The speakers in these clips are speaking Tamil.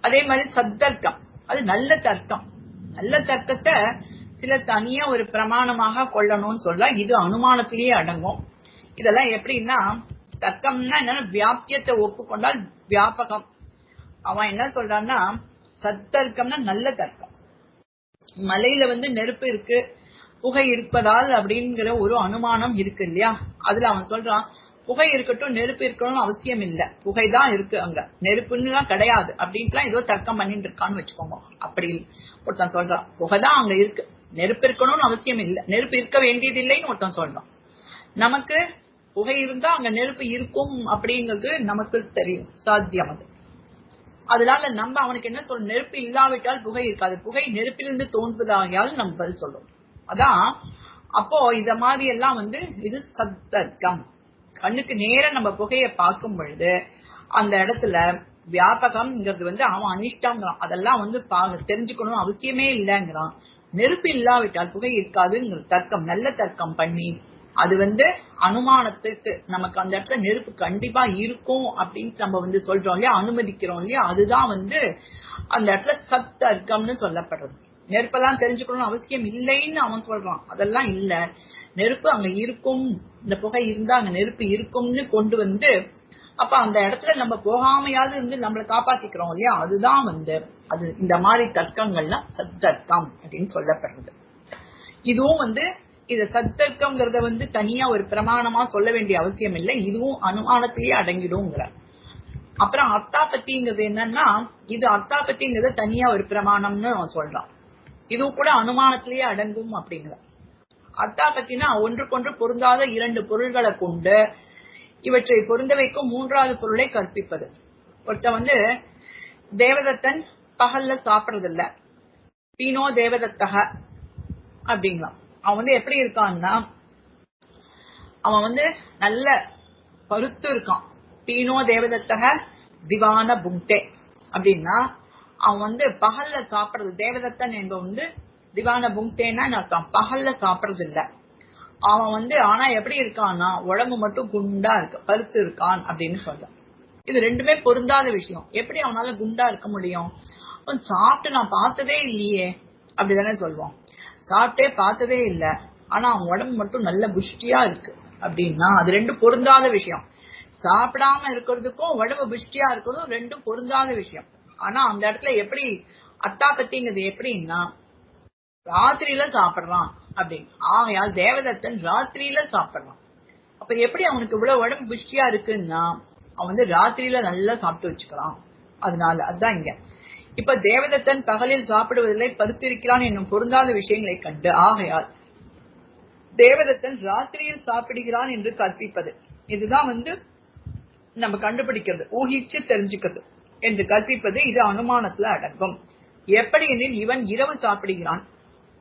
அதே மாதிரி சத்தர்க்கம், அது நல்ல தர்க்கம். நல்ல தர்க்கத்தை சில தனியா ஒரு பிரமாணமாக கொள்ளணும்னு சொல்ல, இது அனுமானத்திலேயே அடங்கும். இதெல்லாம் எப்படின்னா, தர்க்கம்னா என்னன்னா வியாபியத்தை ஒப்புக்கொண்டால் வியாபகம். அவன் என்ன சொல்றான்னா, சத்தர்க்கம்னா நல்ல தர்க்கம். மலையில நெருப்பு இருக்கு, புகை இருப்பதால் அப்படிங்கிற ஒரு அனுமானம் இருக்கு இல்லையா, அதுல அவன் சொல்றான் புகை இருக்கட்டும் நெருப்பு இருக்கணும்னு அவசியம் இல்ல, புகைதான் இருக்கு, அங்க நெருப்புன்னு எல்லாம் கிடையாது அப்படின்ட்டுலாம் ஏதோ தர்க்கம் பண்ணிட்டு இருக்கான்னு வச்சுக்கோங்க. அப்படி ஒருத்தன் சொல்றான் புகைதான் அங்க இருக்கு, நெருப்பு இருக்கணும்னு அவசியம் இல்ல, நெருப்பு இருக்க வேண்டியது இல்லைன்னு ஒருத்தன் சொல்றான். நமக்கு புகை இருந்தா அங்க நெருப்பு இருக்கும் அப்படிங்கிறது நமக்கு தெரியும், சாத்தியம் அது. அதனால நம்ம அவனுக்கு என்ன சொல்றோம், நெருப்பு இல்லாவிட்டால் புகை இருக்காது, புகை நெருப்பிலிருந்து தோன்றுவதாகியால் நம்ம பதில் சொல்றோம். அதான் அப்போ இத மாதிரி எல்லாம் இது சத்தர்க்கம். கண்ணுக்கு நேர நம்ம புகைய பார்க்கும் பொழுது அந்த இடத்துல வியாபகம்ங்கிறது அவன் அனிஷ்டங்கிறான், அதெல்லாம் தெரிஞ்சுக்கணும் அவசியமே இல்லைங்கிறான். நெருப்பு இல்லாவிட்டால் புகை இருக்காதுங்கிற தர்க்கம், நல்ல தர்க்கம் பண்ணி அது அனுமானத்துக்கு நமக்கு அந்த இடத்துல நெருப்பு கண்டிப்பா இருக்கும் அப்படின்னு நம்ம சொல்றோம் இல்லையா, அனுமதிக்கிறோம் இல்லையா, அதுதான் அந்த இடத்துல சத்தர்க்கம்னு சொல்லப்படுறது. நெருப்பெல்லாம் தெரிஞ்சுக்கணும்னு அவசியம் இல்லைன்னு அவன் சொல்றான், அதெல்லாம் இல்ல, நெருப்பு அங்க இருக்கும், இந்த புகை இருந்தா அங்க நெருப்பு இருக்கும்னு கொண்டு அப்ப அந்த இடத்துல நம்ம போகாமையாவது நம்மளை காப்பாத்திக்கிறோம் இல்லையா, அதுதான் அது இந்த மாதிரி தர்க்கங்கள்லாம் சத்தர்க்கம் அப்படின்னு சொல்லப்படுறது. இதுவும் இத சத்தர்க்கம்ங்கிறத தனியா ஒரு பிரமாணமா சொல்ல வேண்டிய அவசியம் இல்லை, இதுவும் அனுமானத்திலேயே அடங்கிடும்ங்கிற. அப்புறம் அர்த்தாபத்திங்கிறது என்னன்னா, இது அர்த்தாபத்திங்கிறத தனியா ஒரு பிரமாணம்னு அவன் சொல்றான், இதுவும் கூட அனுமானத்திலேயே அடங்கும் அப்படிங்கிற. அர்த்தாபத்தினா ஒன்றுக்கொன்று பொருந்தாத இரண்டு பொருள்களை கொண்டு இவற்றை பொருந்த வைக்கும் மூன்றாவது பொருளை கற்பிப்பது. ஒருத்த தேவதத்தன் பகல்ல சாப்பிடறதில்ல, பீனோ தேவதத்தக அப்படிங்களாம். அவன் எப்படி இருக்கான்னா, அவன் நல்ல பருத்து இருக்கான். பீனோ தேவதத்தக திவான புங்கே அப்படின்னா அவன் பகல்ல சாப்பிடுறது, தேவதத்தன் என்பவன் திவான புங்தேன்னா அர்த்தம், பகல்ல சாப்பிடுறது இல்ல. அவன் ஆனா எப்படி இருக்கான்னா உடம்பு மட்டும் குண்டா இருக்கு, பருத்து இருக்கான் அப்படின்னு சொல்றான். இது ரெண்டுமே பொருந்தாத விஷயம். எப்படி அவனால குண்டா இருக்க முடியும்? அவன் சாப்பிட்டு நான் பார்த்ததே இல்லையே அப்படிதானே சொல்லுவோம், சாப்பிட்டே பார்த்ததே இல்ல, ஆனா அவன் உடம்பு மட்டும் நல்ல புஷ்டியா இருக்கு அப்படின்னா அது ரெண்டும் பொருந்தாத விஷயம். சாப்பிடாம இருக்கிறதுக்கும் உடம்பு புஷ்டியா இருக்கிறதும் ரெண்டும் பொருந்தாத விஷயம். ஆனா அந்த இடத்துல எப்படி அர்த்தாபத்திங்கிறது எப்படின்னா, ராத்திரியில சாப்பிடுறான் அப்படின்னு. ஆகையால் தேவதத்தன் ராத்திரியில சாப்பிடுறான். அப்ப எப்படி அவனுக்கு இவ்வளவு உடம்பு புஷ்டியா இருக்குன்னா, அவன் ராத்திரியில நல்லா சாப்பிட்டு வச்சுக்கிறான். அதனால அதுதான் இங்க. இப்ப தேவதத்தன் பகலில் சாப்பிடுவதில்லை, பருத்திருக்கிறான் என்னும் பொருந்தாத விஷயங்களை கண்டு, ஆகையால் தேவதத்தன் ராத்திரியில் சாப்பிடுகிறான் என்று கற்பிப்பது. இதுதான் நம்ம கண்டுபிடிக்கிறது, ஊகிச்சு தெரிஞ்சுக்கிறது என்று கற்பிப்பது. இது அனுமானத்துல அடங்கும். எப்படி எனில், இவன் இரவு சாப்பிடுகிறான்,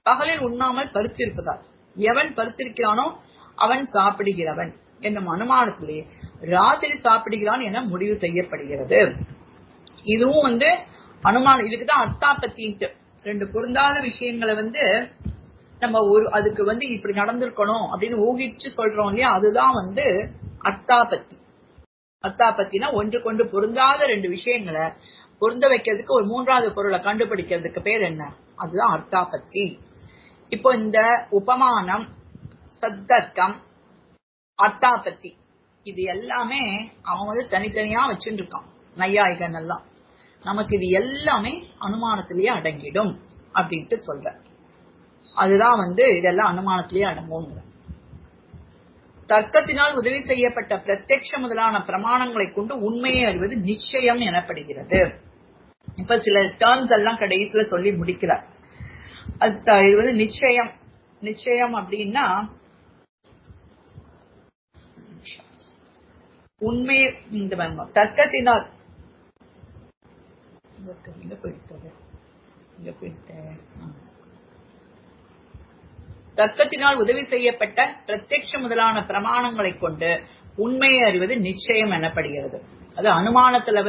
பகலில் உண்ணாமல் பருத்திருப்பதால் எவன் பருத்திருக்கிறானோ அவன் சாப்பிடுகிறவன் என்னும் அனுமானத்திலே ராத்திரி சாப்பிடுகிறான் என முடிவு செய்யப்படுகிறது. இதுவும் அனுமானம். இதுக்குதான் அர்த்தாபத்தின்ட்டு ரெண்டு பொருந்தாத விஷயங்களை நம்ம அதுக்கு இப்படி நடந்திருக்கணும் அப்படின்னு ஊகிச்சு சொல்றோம் இல்லையா, அதுதான் அர்த்தாபத்தி. அர்த்தாபத்தினா ஒன்று கொண்டு பொருந்தாத ரெண்டு விஷயங்களை பொருந்த வைக்கிறதுக்கு ஒரு மூன்றாவது பொருளை கண்டுபிடிக்கிறதுக்கு பேர் என்ன, அதுதான் அர்த்தாபத்தி. இப்போ இந்த உபமானம், சத்தர்க்கம், அர்த்தாபத்தி இது எல்லாமே அவன் தனித்தனியா வச்சுட்டு இருக்கான் நையாயிகன் எல்லாம். நமக்கு இது எல்லாமே அனுமானத்திலேயே அடங்கிடும் அப்படின்ட்டு சொல்ற. அதுதான் இதெல்லாம் அனுமானத்திலேயே அடங்கும். தர்க்கத்தினால் உதவி செய்யப்பட்ட பிரத்யக்ஷ முதலான பிரமாணங்களை கொண்டு உண்மையை அறிவது நிச்சயம் எனப்படுகிறது. இப்ப சில டேர்ம்ஸ் எல்லாம் கடைசியில சொல்லி முடிக்கிறார். இது நிச்சயம். நிச்சயம் அப்படின்னா உண்மை. தர்க்கத்தினால் தர்க்கத்தினால் உதவி செய்யப்பட்ட பிரத்யக்ஷ முதலான பிரமாணங்களை கொண்டு உண்மையை அறிவது நிச்சயம் எனப்படுகிறது. அது அனுமானத்துல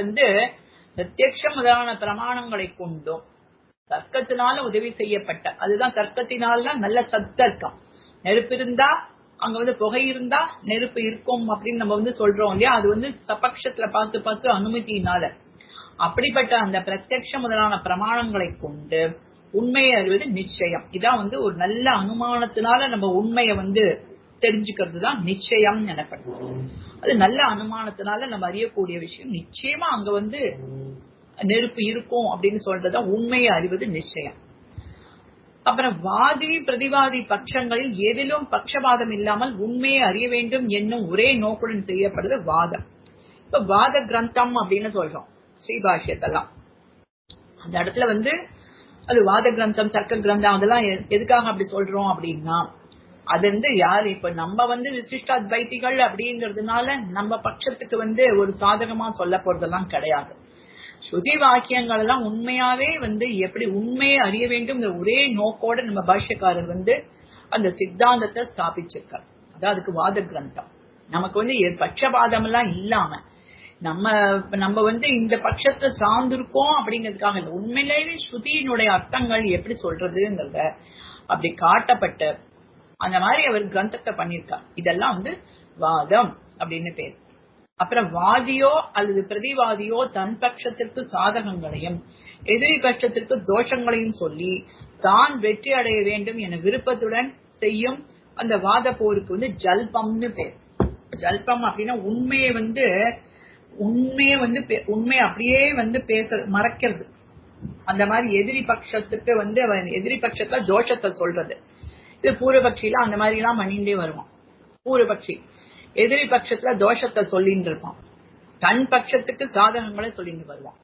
பிரத்யக்ஷ முதலான பிரமாணங்களை கொண்டும் தர்க்கத்தினால உதவி செய்யப்பட்ட, அதுதான் தர்க்கத்தினால நல்ல சத்தர்க்கம். நெருப்பு இருந்தா அங்க புகை இருந்தா நெருப்பு இருக்கும் அப்படின்னு நம்ம சொல்றோம் இல்லையா, அது சபக்ஷத்துல பார்த்து பார்த்து அனுமதியினால. அப்படிப்பட்ட அந்த பிரத்யக்ஷ முதலான பிரமாணங்களை கொண்டு உண்மையை அறிவது நிச்சயம். இதான் ஒரு நல்ல அனுமானத்தினால நம்ம உண்மையை தெரிஞ்சுக்கிறது தான் நிச்சயம் எனப்படுது. அது நல்ல அனுமானத்தினால நம்ம அறியக்கூடிய விஷயம். நிச்சயமா அங்க நெருப்பு இருக்கும் அப்படின்னு சொல்றதுதான் உண்மையை அறிவது நிச்சயம். அப்புறம் வாதி பிரதிவாதி பட்சங்களில் எதிலும் பட்சபாதம் இல்லாமல் உண்மையை அறிய வேண்டும் என்னும் ஒரே நோக்குடன் செய்யப்படுது வாதம். இப்ப வாத கிரந்தம் அப்படின்னு சொல்றோம் ஸ்ரீபாஷ்யத்தெல்லாம். அந்த இடத்துல அது வாத கிரந்தம் தர்க்க கிரந்தம் அதெல்லாம் எதுக்காக அப்படி சொல்றோம் அப்படின்னா, அது யாரு இப்ப நம்ம விசிஷ்டாத்வைதிகள் அப்படிங்கறதுனால நம்ம பட்சத்துக்கு ஒரு சாதகமா சொல்ல போறதெல்லாம் கிடையாது. ஸ்ருதி வாக்கியங்கள் எல்லாம் உண்மையாவே எப்படி உண்மையை அறிய வேண்டும் ஒரே நோக்கோட நம்ம பாஷ்யக்காரர் அந்த சித்தாந்தத்தை ஸ்தாபிச்சிருக்கார். அதான் அதுக்கு வாத கிரந்தம். நமக்கு பட்சபாதம் எல்லாம் இல்லாம நம்ம இந்த பட்சத்தை சார்ந்திருக்கோம் அப்படிங்கிறதுக்காக இல்ல, உண்மையிலேயே ஸ்ருதியினுடைய அர்த்தங்கள் எப்படி சொல்றதுங்கிறத அப்படி காட்டப்பட்ட அந்த மாதிரி அவர் கிரந்தத்தை பண்ணிருக்கார். இதெல்லாம் வாதம் அப்படின்னு பேர். அப்புறம் வாதியோ அல்லது பிரதிவாதியோ தன் பட்சத்திற்கு சாதகங்களையும் எதிரி பட்சத்திற்கு தோஷங்களையும் சொல்லி தான் வெற்றி அடைய வேண்டும் என விருப்பத்துடன் செய்யும் அந்த வாத போருக்கு ஜல்பம்னு பேர். ஜல்பம் அப்படின்னா உண்மையை உண்மை அப்படியே பேச மறைக்கிறது. அந்த மாதிரி எதிரி பட்சத்துக்கு எதிரி பட்சத்துல தோஷத்தை சொல்றது. இது பூர்வபக்ஷியில அந்த மாதிரி எல்லாம் பண்ணிட்டே வருவான். பூர்வபக்ஷி எதிரி பட்சத்துல தோஷத்தை சொல்லிட்டு இருப்பான், தன் பட்சத்துக்கு சாதகங்களை சொல்லிட்டு வருவான்.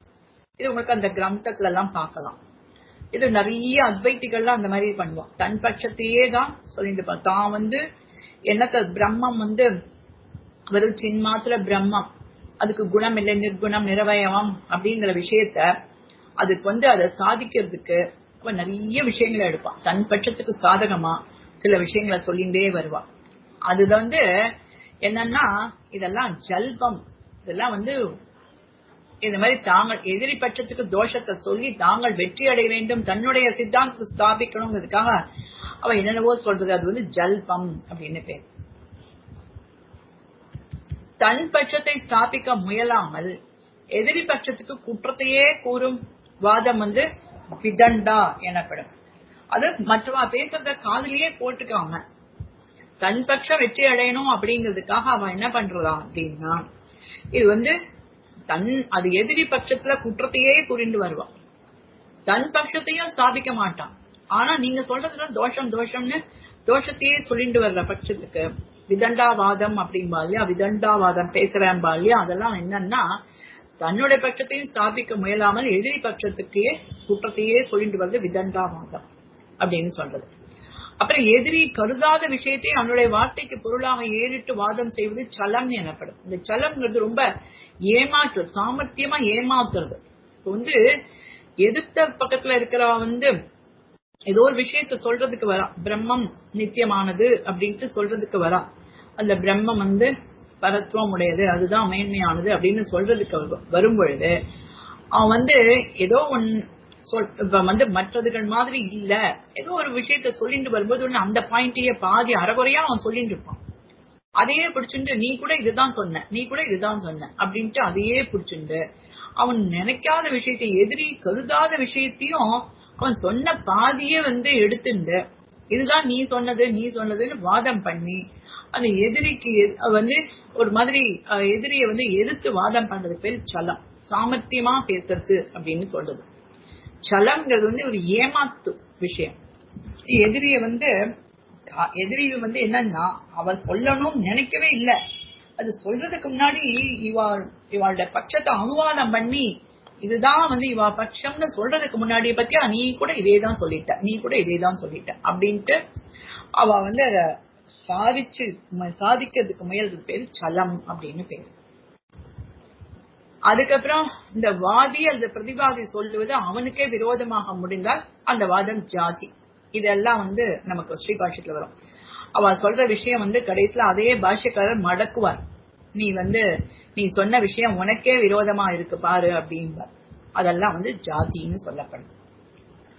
இது உங்களுக்கு அந்த கிரந்தத்துல எல்லாம் பார்க்கலாம். இது நிறைய அத்வைத்திகள்லாம் அந்த மாதிரி பண்ணுவான். தன் பட்சத்தையே தான் சொல்லிட்டு இருப்பான். தான் என்னத்த பிரம்மம் வெறும் சின்மாத்திர பிரம்மம், அதுக்கு குணம் இல்லை, நிர்குணம் நிரவயவம் அப்படிங்கிற விஷயத்த அதுக்கு அதை சாதிக்கிறதுக்கு நிறைய விஷயங்களை எடுப்பான். தன் பட்சத்துக்கு சாதகமா சில விஷயங்களை சொல்லிண்டே வருவான். அதுதான் என்னன்னா இதெல்லாம் ஜல்பம். இதெல்லாம் இந்த மாதிரி தாங்கள் எதிரி பட்சத்துக்கு தோஷத்தை சொல்லி தாங்கள் வெற்றி அடைய வேண்டும், தன்னுடைய சித்தாந்தத்தை ஸ்தாபிக்கணுங்கிறதுக்காக அவ என்னென்னவோ சொல்றது. அது ஜல்பம் அப்படின்னு பேர். தன் பட்சத்தை ஸ்தாபிக்க முயலாமல் எதிரி பட்சத்துக்கு குற்றத்தையே கூறும் வாதம் விதண்டா எனப்படும். அது மற்றவா பேசுறத காதலியே போட்டுக்காம தன் பட்சம் வெற்றி அடையணும் அப்படிங்கிறதுக்காக அவன் என்ன பண்றதா அப்படின்னா, இது அது எதிரி பட்சத்துல குற்றத்தையே கூறிண்டு வருவான். தன் பட்சத்தையும் ஸ்தாபிக்க மாட்டான். ஆனா நீங்க சொல்றதுல தோஷம் தோஷம்னு தோஷத்தையே சொல்லிட்டு வர்ற பட்சத்துக்கு விதண்டாவாதம் அப்படின்பா இல்லையா, விதண்டாவாதம் பேசுறேன்பா இல்லையா, அதெல்லாம் என்னன்னா தன்னுடைய பட்சத்தையும் ஸ்தாபிக்க முயலாமல் எதிரி பட்சத்துக்கே குற்றத்தையே சொல்லிட்டு வருது விதண்டாவாதம் அப்படின்னு சொல்றது. அப்புறம் எதிரி கருதாத விஷயத்தை அவனுடைய வார்த்தைக்கு பொருளாக ஏறிட்டு வாதம் செய்வது சலம் எனப்படும். இந்த சலம்ங்கிறது ரொம்ப ஏமாற்று, சாமர்த்தியமா ஏமாத்துறது. எதிர்த்த பக்கத்துல இருக்கிற ஏதோ ஒரு விஷயத்த சொல்றதுக்கு வரா, பிரம்மம் நித்தியமானது அப்படின்ட்டு சொல்றதுக்கு வரா, அந்த பிரம்மம் பரத்துவம் உடையது, அதுதான் மேன்மையானது அப்படின்னு சொல்றதுக்கு வரும் பொழுது அவன் ஏதோ மற்றதுகள் மாதிரி இல்ல, ஏதோ ஒரு விஷயத்த சொல்லிட்டு வரும்போது அந்த பாயிண்டையே பாதி அறகுறையா அவன் சொல்லிட்டு இருப்பான். அதையே பிடிச்சுட்டு நீ கூட இதுதான் சொன்ன, நீ கூட இதுதான் சொன்ன அப்படின்ட்டு அதையே பிடிச்சுட்டு அவன் நினைக்காத விஷயத்தை, எதிரி கருதாத விஷயத்தையும் அவன் சொன்ன பாதியே எடுத்துட்டு இதுதான் நீ சொன்னதுன்னு வாதம் பண்ணி அந்த எதிரிக்கு ஒரு மாதிரி எதிரிய எதிர்த்து வாதம் பண்றது பேர் சலம், சாமர்த்தியமா பேசுறது அப்படின்னு சொல்றது. சலம்ங்கிறது ஒரு ஏமாத்து விஷயம். எதிரிய எதிரி என்னன்னா அவன் சொல்லணும் நினைக்கவே இல்லை, அது சொல்றதுக்கு முன்னாடி இவாளோட பட்சத்தை அனுவாதம் பண்ணி இதுதான் இவா பட்சம்னு சொல்றதுக்கு முன்னாடி பத்தியா நீ கூட இதேதான் சொல்லிட்ட, நீ கூட இதேதான் சொல்லிட்ட அப்படின்ட்டு அவ அத சாதிக்கிறதுக்கு முயல்றது பேரு சலம் அப்படின்னு பேரு. அதுக்கப்புறம் இந்த வாதி அல்லது பிரதிவாதி சொல்லுவது அவனுக்கே விரோதமாக முடிந்தால் அந்த வாதம் ஜாதி. இதெல்லாம் நமக்கு ஸ்ரீபாஷ்யத்துல வரும். அவ சொல்ற விஷயம் கடைசியில அதே பாஷ்யக்காரர் மடக்குவார். நீ சொன்ன விஷயம் உனக்கே விரோதமா இருக்கு பாரு அப்படின்பார். அதெல்லாம் ஜாதின்னு சொல்லப்படும்.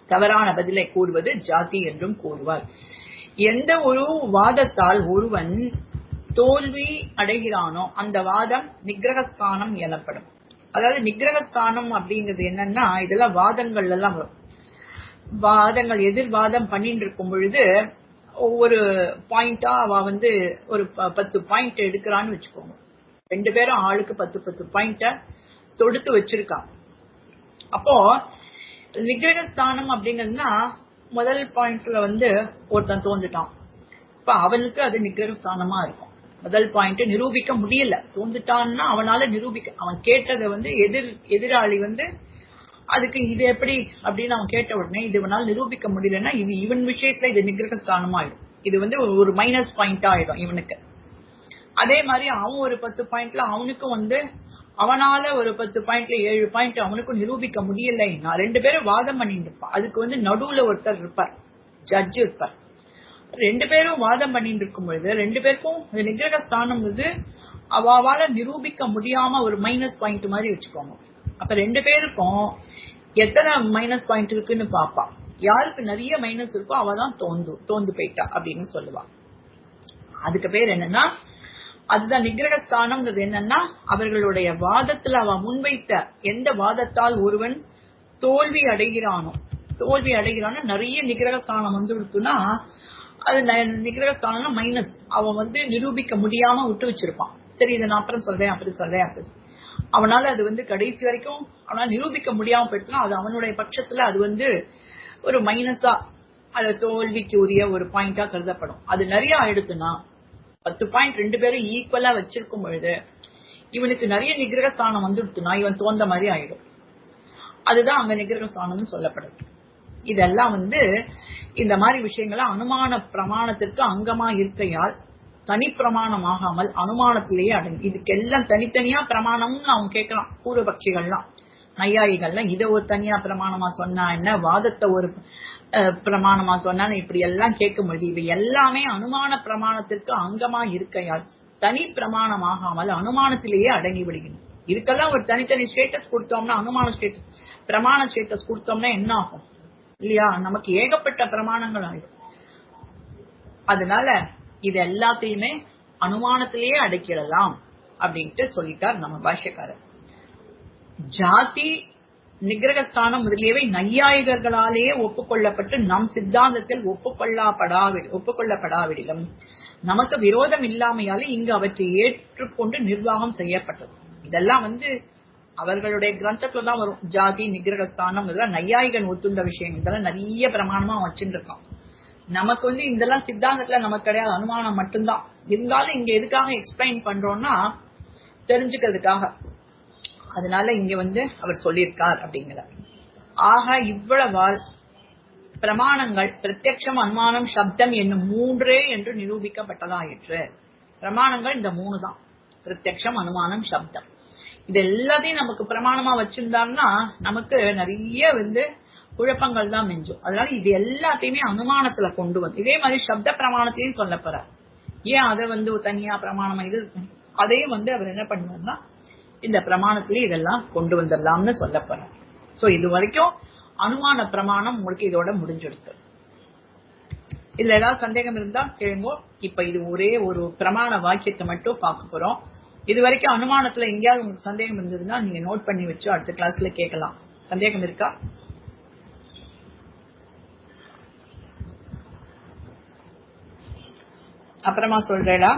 தவறான பதிலை கூறுவது ஜாதி என்றும் கூறுவார். எந்த ஒரு வாதத்தால் ஒருவன் தோல்வி அடைகிறானோ அந்த வாதம் நிகிரகஸ்தானம் எனப்படும். அதாவது நிகிரகஸ்தானம் அப்படிங்கிறது என்னன்னா, இதெல்லாம் வாதங்கள் எல்லாம் வரும். வாதங்கள் எதிர்வாதம் பண்ணிட்டு இருக்கும் பொழுது ஒவ்வொரு பாயிண்டா அவ வந்து ஒரு 10 பாயிண்ட் எடுக்கிறான்னு வச்சுக்கோங்க. 2 பேரும் ஆளுக்கு 10 பாயிண்ட தொடுத்து வச்சிருக்காங்க. அப்போ நிகிரகஸ்தானம் அப்படிங்கன்னா முதல் பாயிண்ட்ல வந்து ஒருத்தன் தோந்துட்டான். இப்ப அவனுக்கு அது நிகிரகஸ்தானமா இருக்கும். முதல் பாயிண்ட் நிரூபிக்க முடியல, தோந்துட்டான்னா அவனால நிரூபிக்க, அவன் கேட்டதை வந்து எதிராளி வந்து அதுக்கு இது எப்படி அப்படின்னு அவன் கேட்ட உடனே இது இவனால் நிரூபிக்க முடியலன்னா இது இவன் விஷயத்துல இது நிகிரகஸ்தானம் ஆயிடும். இது வந்து ஒரு மைனஸ் பாயிண்டா ஆயிடும் இவனுக்கு. அதே மாதிரி அவன் ஒரு 10 பாயிண்ட்ல அவனுக்கும் வந்து அவனால ஒரு 10 பாயிண்ட்ல 7 பாயிண்ட் அவனுக்கும் நிரூபிக்க முடியலைன்னா 2 பேரும் வாதம் பண்ணிட்டு இருப்பான். அதுக்கு வந்து நடுவுல ஒருத்தர் இருப்பார், ஜட்ஜ் இருப்பார். 2 பேரும் வாதம் பண்ணிட்டு இருக்கும் பொழுது 2 பேருக்கும் நிகிரகஸ்தானம் வந்து அவாவால நிரூபிக்க முடியாம ஒரு மைனஸ் பாயிண்ட் மாதிரி வச்சுக்கோங்க. அப்ப 2 பேருக்கும் எத்தனை மைனஸ் பாயிண்ட் இருக்குன்னு பாப்பா. யாருக்கு நிறைய மைனஸ் இருக்கோ அவதான் தோந்து போயிட்டா அப்படின்னு சொல்லுவா. அதுக்கு பேர் என்னன்னா, அதுதான் நிகிரகஸ்தானம். என்னன்னா அவர்களுடைய வாதத்துல அவ முன்வைத்த எந்த வாதத்தால் ஒருவன் தோல்வி அடைகிறானோ நிறைய நிகிரகஸ்தானம் வந்து கொடுத்துனா அது நிகிரகஸ்தானம் மைனஸ். அவன் வந்து நிரூபிக்க முடியாம விட்டு வச்சிருப்பான். சரி இதை நான் அப்புறம் சொல்றேன் அப்படி அவனால அது வந்து கடைசி வரைக்கும் அவனால நிரூபிக்க முடியாம போயிட்டுனா அது அவனுடைய பட்சத்துல அது வந்து ஒரு மைனஸா, அது தோல்விக்கு உரிய ஒரு பாயிண்டா கருதப்படும். அது நிறைய ஆயிடுச்சுன்னா 10 பாயிண்ட் 2 பேரும் ஈக்குவலா வச்சிருக்கும் பொழுது இவனுக்கு நிறைய நிகிரகஸ்தானம் வந்துடுச்சுன்னா இவன் தோந்த மாதிரி ஆயிடும். அதுதான் அங்க நிகிரகஸ்தானம் சொல்லப்படுது. இதெல்லாம் வந்து இந்த மாதிரி விஷயங்கள அனுமான பிரமாணத்திற்கு அங்கமா இருக்கையால் தனி பிரமாணமாகாமல் அனுமானத்திலேயே அடங்கும். இதுக்கெல்லாம் தனித்தனியா பிரமாணம்னு அவங்க கேட்கலாம். பூர்வபக்ஷிகள்லாம் நையாயிகள்லாம் இதை ஒரு தனியா பிரமாணமா சொன்னா என்ன, வாதத்தை ஒரு பிரமாணமா சொன்னா இப்படி எல்லாம் கேட்க முடியும். இவை எல்லாமே அனுமான பிரமாணத்திற்கு அங்கமா இருக்கையால் தனி பிரமாணமாகாமல் அனுமானத்திலேயே அடங்கி விடுகிறது. இதுக்கெல்லாம் ஒரு தனித்தனி ஸ்டேட்டஸ் கொடுத்தோம்னா, அனுமான ஸ்டேட்டஸ் பிரமாண ஸ்டேட்டஸ் கொடுத்தோம்னா என்ன ஆகும் இல்லையா, நமக்கு ஏகப்பட்ட பிரமாணங்கள் ஆயிடும். அதனால இது எல்லாத்தையுமே அனுமானத்திலேயே அடக்கிடலாம் அப்படின்ட்டு சொல்லிட்டார் நம்ம பாஷ்யக்காரர். ஜாதி நிகிரகஸ்தானம் முதலியவை நையாயிகர்களாலேயே ஒப்புக்கொள்ளப்பட்டு நம் சித்தாந்தத்தில் ஒப்புக்கொள்ளப்படாவிடிலும் நமக்கு விரோதம் இல்லாமையாலே இங்கு அவற்றை ஏற்றுக்கொண்டு நிர்வாகம் செய்யப்பட்டது. இதெல்லாம் வந்து அவர்களுடைய கிரந்தத்துல தான் வரும். ஜாதி நிகிரகஸ்தானம் இதெல்லாம் நையாயிகன் ஒத்துண்ட விஷயம். இதெல்லாம் நிறைய பிரமாணமா வச்சுட்டு இருக்கான். நமக்கு வந்து இதெல்லாம் சித்தாந்தத்துல நமக்கு கிடையாது, அனுமானம் மட்டும்தான். இருந்தாலும் இங்க எதுக்காக எக்ஸ்பிளைன் பண்றோம்னா தெரிஞ்சுக்கிறதுக்காக. அதனால இங்க வந்து அவர் சொல்லியிருக்கார் அப்படிங்கிறார். ஆக இவ்வளவால் பிரமாணங்கள் பிரத்யக்ஷம் அனுமானம் சப்தம் என்னும் 3 என்று நிரூபிக்கப்பட்டதாயிற்று. பிரமாணங்கள் இந்த 3 தான், பிரத்யக்ஷம் அனுமானம் சப்தம். இது எல்லாத்தையும் நமக்கு பிரமாணமா வச்சிருந்தாருன்னா நமக்கு நிறைய வந்து குழப்பங்கள் தான் மிஞ்சும். அதனால இது எல்லாத்தையுமே அனுமானத்துல கொண்டு வந்து இதே மாதிரி சப்த பிரமாணத்தையும் சொல்ல போறார். ஏன் அதை வந்து தனியா பிரமாணம் இது அதையும் வந்து அவர் என்ன பண்ணுவார்னா இந்த பிரமாணத்திலே இதெல்லாம் கொண்டு வந்துடலாம்னு சொல்ல போறார். சோ இது வரைக்கும் அனுமான பிரமாணம் உங்களுக்கு இதோட முடிஞ்சிடுது. இதுல ஏதாவது சந்தேகம் இருந்தா கேளுங்க. இப்ப இது ஒரே ஒரு பிரமாண வாக்கியத்தை மட்டும் பார்க்க போறோம். இது வரைக்கும் அனுமானத்துல எங்கேயாவது உங்களுக்கு சந்தேகம் இருந்ததுன்னா நீங்க நோட் பண்ணி வச்சு அடுத்த கிளாஸ்ல கேட்கலாம். சந்தேகம் இருக்கா? அப்புறமா சொல்றேடா.